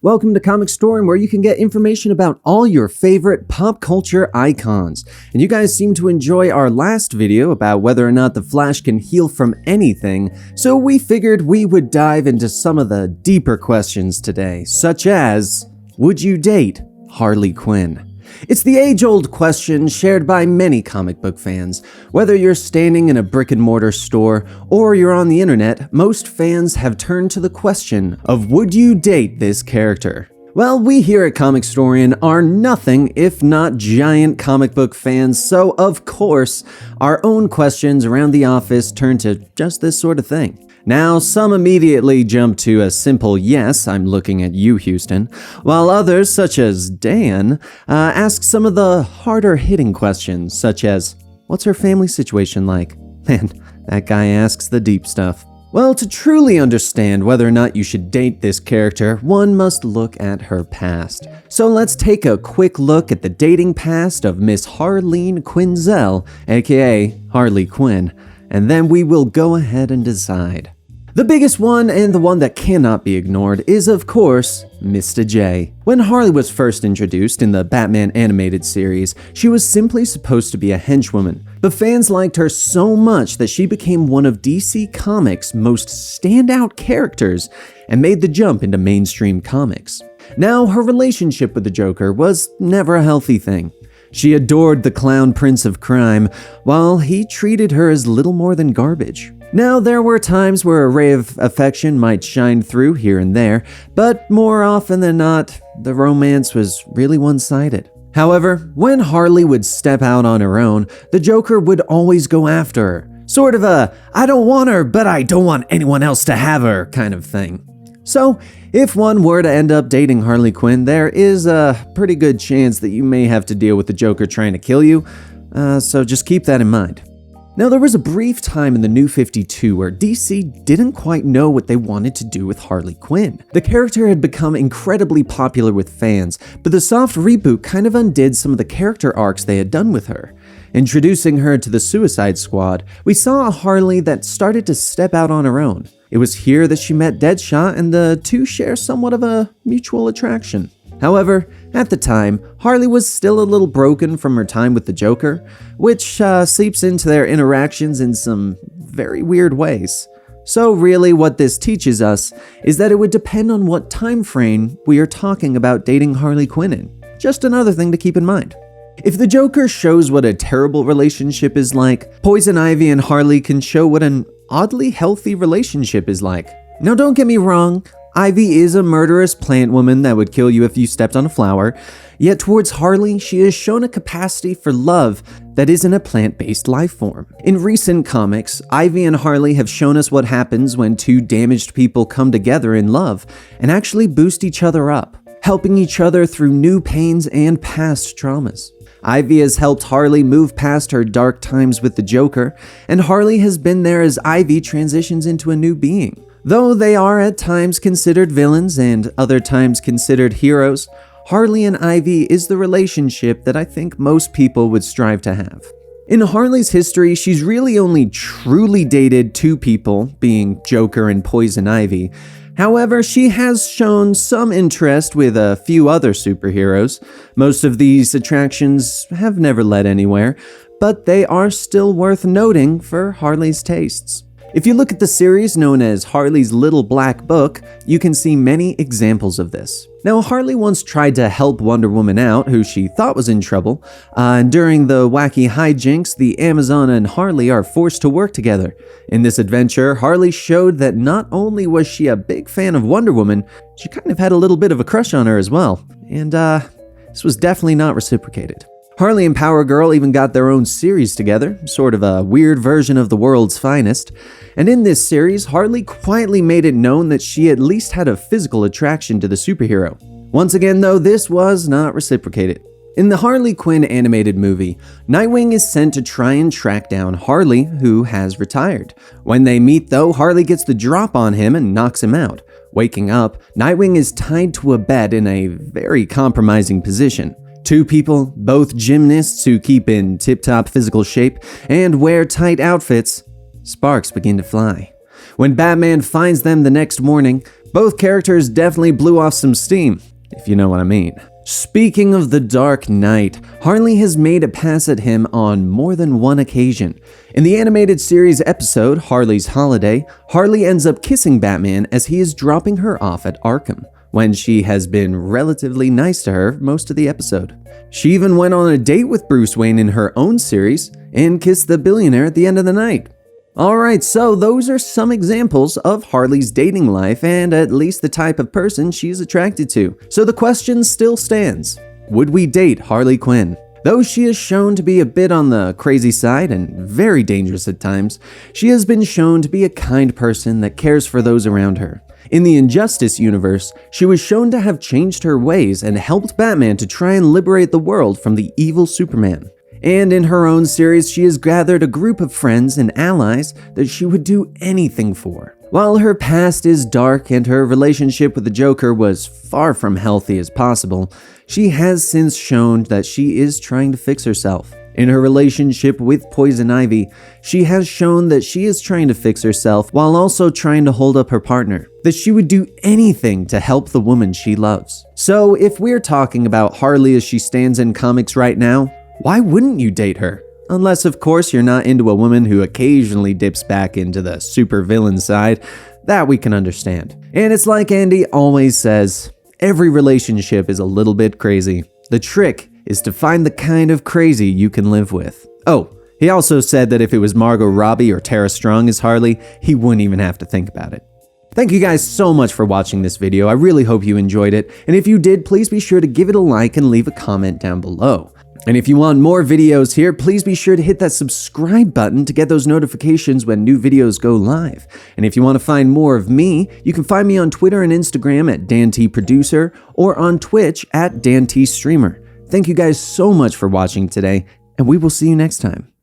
Welcome to Comic Story, where you can get information about all your favorite pop culture icons. And you guys seem to enjoy our last video about whether or not the Flash can heal from anything, so we figured we would dive into some of the deeper questions today, such as, would you date Harley Quinn? It's the age-old question shared by many comic book fans. Whether you're standing in a brick-and-mortar store or you're on the internet, most fans have turned to the question of would you date this character? Well, we here at Comic Storian are nothing if not giant comic book fans, so of course, our own questions around the office turn to just this sort of thing. Now, some immediately jump to a simple yes, I'm looking at you, Houston, while others, such as Dan, ask some of the harder-hitting questions, such as, what's her family situation like? Man, that guy asks the deep stuff. Well, to truly understand whether or not you should date this character, one must look at her past. So let's take a quick look at the dating past of Miss Harleen Quinzel, aka Harley Quinn, and then we will go ahead and decide. The biggest one, and the one that cannot be ignored, is of course, Mr. J. When Harley was first introduced in the Batman animated series, she was simply supposed to be a henchwoman, but fans liked her so much that she became one of DC Comics' most standout characters and made the jump into mainstream comics. Now, her relationship with the Joker was never a healthy thing. She adored the clown prince of crime, while he treated her as little more than garbage. Now, there were times where a ray of affection might shine through here and there, but more often than not, the romance was really one-sided. However, when Harley would step out on her own, the Joker would always go after her. Sort of a, I don't want her, but I don't want anyone else to have her kind of thing. So, if one were to end up dating Harley Quinn, there is a pretty good chance that you may have to deal with the Joker trying to kill you, so just keep that in mind. Now, there was a brief time in the New 52 where DC didn't quite know what they wanted to do with Harley Quinn. The character had become incredibly popular with fans, but the soft reboot kind of undid some of the character arcs they had done with her. Introducing her to the Suicide Squad, we saw a Harley that started to step out on her own. It was here that she met Deadshot, and the two share somewhat of a mutual attraction. However, at the time, Harley was still a little broken from her time with the Joker, which seeps into their interactions in some very weird ways. So really what this teaches us is that it would depend on what time frame we are talking about dating Harley Quinn in. Just another thing to keep in mind. If the Joker shows what a terrible relationship is like, Poison Ivy and Harley can show what an oddly healthy relationship is like. Now don't get me wrong, Ivy is a murderous plant woman that would kill you if you stepped on a flower, yet towards Harley, she has shown a capacity for love that isn't a plant-based life form. In recent comics, Ivy and Harley have shown us what happens when two damaged people come together in love and actually boost each other up, helping each other through new pains and past traumas. Ivy has helped Harley move past her dark times with the Joker, and Harley has been there as Ivy transitions into a new being. Though they are at times considered villains and other times considered heroes, Harley and Ivy is the relationship that I think most people would strive to have. In Harley's history, she's really only truly dated two people, being Joker and Poison Ivy. However, she has shown some interest with a few other superheroes. Most of these attractions have never led anywhere, but they are still worth noting for Harley's tastes. If you look at the series known as Harley's Little Black Book, you can see many examples of this. Now, Harley once tried to help Wonder Woman out, who she thought was in trouble, and during the wacky hijinks, the Amazon and Harley are forced to work together. In this adventure, Harley showed that not only was she a big fan of Wonder Woman, she kind of had a little bit of a crush on her as well, and this was definitely not reciprocated. Harley and Power Girl even got their own series together, sort of a weird version of The World's Finest. And in this series, Harley quietly made it known that she at least had a physical attraction to the superhero. Once again, though, this was not reciprocated. In the Harley Quinn animated movie, Nightwing is sent to try and track down Harley, who has retired. When they meet, though, Harley gets the drop on him and knocks him out. Waking up, Nightwing is tied to a bed in a very compromising position. Two people, both gymnasts who keep in tip-top physical shape and wear tight outfits, sparks begin to fly. When Batman finds them the next morning, Both characters definitely blew off some steam, if you know what I mean. Speaking of the Dark Knight, Harley has made a pass at him on more than one occasion. In the animated series episode, Harley's Holiday, Harley ends up kissing Batman as he is dropping her off at Arkham, when she has been relatively nice to her most of the episode. She even went on a date with Bruce Wayne in her own series and kissed the billionaire at the end of the night. Alright, so those are some examples of Harley's dating life and at least the type of person she's attracted to. So the question still stands. Would we date Harley Quinn? Though she is shown to be a bit on the crazy side and very dangerous at times, she has been shown to be a kind person that cares for those around her. In the Injustice universe, she was shown to have changed her ways and helped Batman to try and liberate the world from the evil Superman. And in her own series, she has gathered a group of friends and allies that she would do anything for. While her past is dark and her relationship with the Joker was far from healthy as possible, she has since shown that she is trying to fix herself. In her relationship with Poison Ivy, she has shown that she is trying to fix herself while also trying to hold up her partner, that she would do anything to help the woman she loves. So if we're talking about Harley as she stands in comics right now, why wouldn't you date her? Unless, of course, you're not into a woman who occasionally dips back into the supervillain side. That we can understand. And it's like Andy always says, every relationship is a little bit crazy. The trick is to find the kind of crazy you can live with. Oh, he also said that if it was Margot Robbie or Tara Strong as Harley, he wouldn't even have to think about it. Thank you guys so much for watching this video. I really hope you enjoyed it. And if you did, please be sure to give it a like and leave a comment down below. And if you want more videos here, please be sure to hit that subscribe button to get those notifications when new videos go live. And if you want to find more of me, you can find me on Twitter and Instagram at DanTProducer or on Twitch at DanTStreamer. Thank you guys so much for watching today, and we will see you next time.